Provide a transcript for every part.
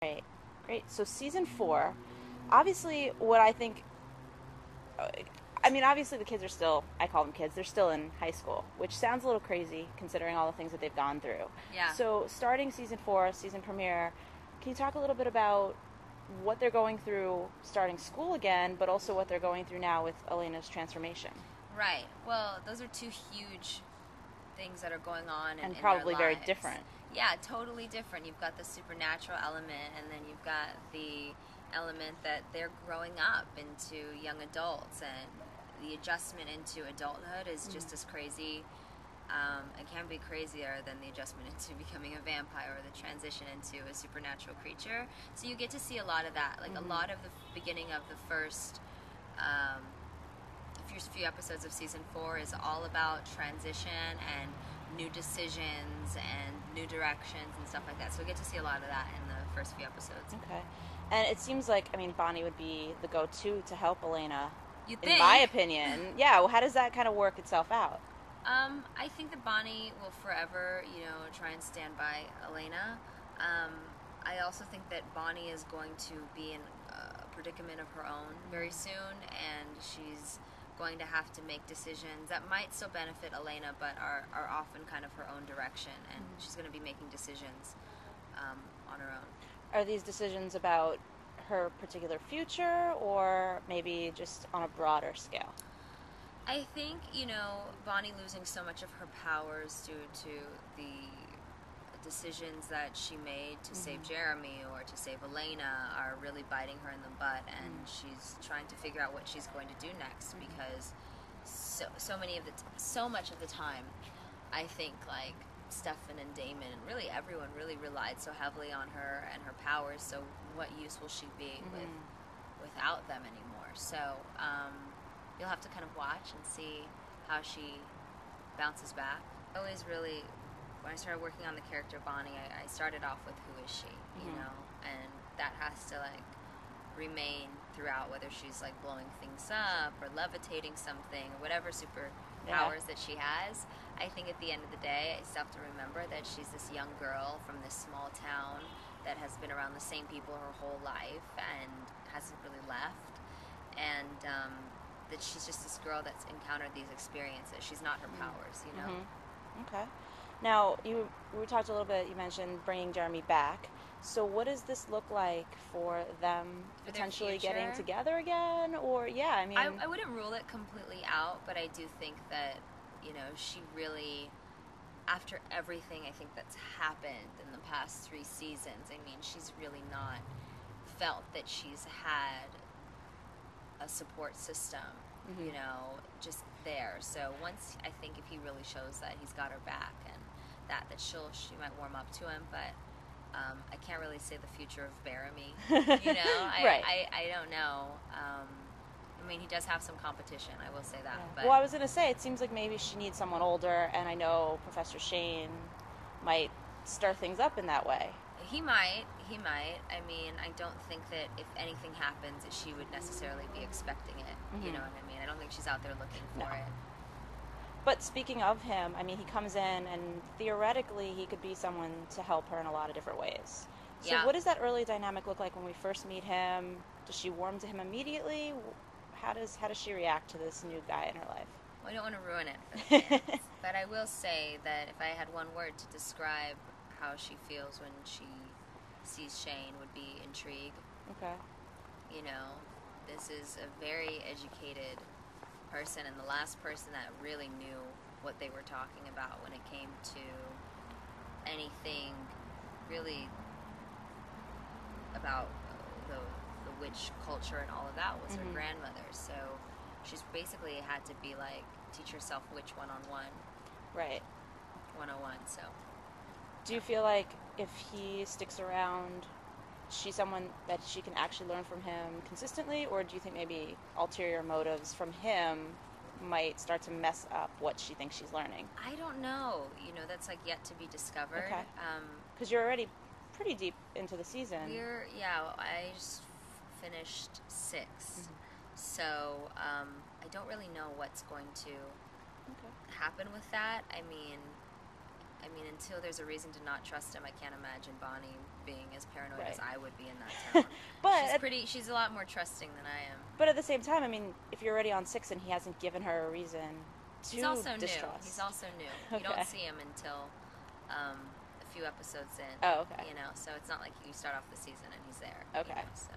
Right. Great. So season 4, obviously, what I think, I mean, obviously the kids are still, I call them kids, they're still in high school, which sounds a little crazy considering all the things that they've gone through. Yeah. So starting season 4, season premiere, can you talk a little bit about what they're going through starting school again, but also what they're going through now with Elena's transformation? Right. Well, those are two huge things that are going on And in probably their very lives. different. Yeah, totally different. You've got the supernatural element, and then you've got the element that they're growing up into young adults, and the adjustment into adulthood is just as crazy. It can be crazier than the adjustment into becoming a vampire or the transition into a supernatural creature. So you get to see a lot of that. Like a lot of the beginning of the first few episodes of season 4 is all about transition and new decisions and new directions and stuff like that. So we get to see a lot of that in the first few episodes. Okay. And it seems like, I mean, Bonnie would be the go-to to help Elena, You think? in my opinion. Yeah, well, how does that kind of work itself out? I think that Bonnie will forever, try and stand by Elena. I also think that Bonnie is going to be in a predicament of her own very soon, and she's going to have to make decisions that might still benefit Elena, but are often kind of her own direction, and she's going to be making decisions on her own. Are these decisions about her particular future, or maybe just on a broader scale? I think, Bonnie losing so much of her powers due to the decisions that she made to save Beremy or to save Elena are really biting her in the butt, and she's trying to figure out what she's going to do next, because so much of the time, I think, like, Stefan and Damon and really everyone really relied so heavily on her and her powers, so what use will she be without them anymore? So you'll have to kind of watch and see how she bounces back. Always really, when I started working on the character Bonnie, I started off with who is she, and that has to, like, remain throughout, whether she's, like, blowing things up or levitating something or whatever superpowers that she has. I think at the end of the day, I still have to remember that she's this young girl from this small town that has been around the same people her whole life and hasn't really left, and that she's just this girl that's encountered these experiences. She's not her powers, Okay. Now, we talked a little bit, you mentioned bringing Beremy back. So what does this look like for them potentially getting together again? Or, yeah, I mean... I wouldn't rule it completely out, but I do think that, she really, after everything I think that's happened in the past 3 seasons, I mean, she's really not felt that she's had a support system, just there. So once, I think, if he really shows that he's got her back and that she might warm up to him, but I can't really say the future of Beremy. Right. I don't know. I mean, he does have some competition, I will say that. Yeah. But well, I was going to say, it seems like maybe she needs someone older, and I know Professor Shane might stir things up in that way. He might. I mean, I don't think that if anything happens, that she would necessarily be expecting it. You know what I mean? I don't think she's out there looking for it. But speaking of him, I mean, he comes in, and theoretically, he could be someone to help her in a lot of different ways. So what does that early dynamic look like when we first meet him? Does she warm to him immediately? How does she react to this new guy in her life? Well, I don't want to ruin it for the fans, but I will say that if I had one word to describe how she feels when she sees Shane, would be intrigue. Okay. This is a very educated person, and the last person that really knew what they were talking about when it came to anything really about the witch culture and all of that was her grandmother. So she's basically had to be like, teach herself witch 101. Right. 101, so. Do you feel like if he sticks around, she's someone that she can actually learn from him consistently, or do you think maybe ulterior motives from him might start to mess up what she thinks she's learning? I don't know. That's like yet to be discovered. Okay. Because you're already pretty deep into the season. I just finished 6. So I don't really know what's going to happen with that. I mean, until there's a reason to not trust him, I can't imagine Bonnie being as paranoid Right. as I would be in that town. But she's a lot more trusting than I am. But at the same time, I mean, if you're already on 6 and he hasn't given her a reason to He's also distrust. new. He's also new. Okay. You don't see him until a few episodes in. Oh, okay. You know, so it's not like you start off the season and he's there. Okay. You know, so.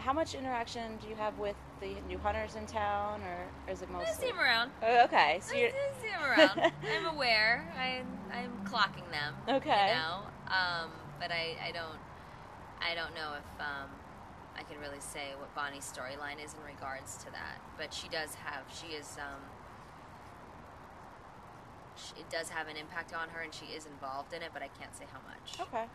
How much interaction do you have with the new hunters in town, or is it mostly? I see him around. Oh, okay, so I see him around. I'm aware. I'm clocking them. Okay. You know, but I don't know if I can really say what Bonnie's storyline is in regards to that. But it does have an impact on her, and she is involved in it. But I can't say how much. Okay.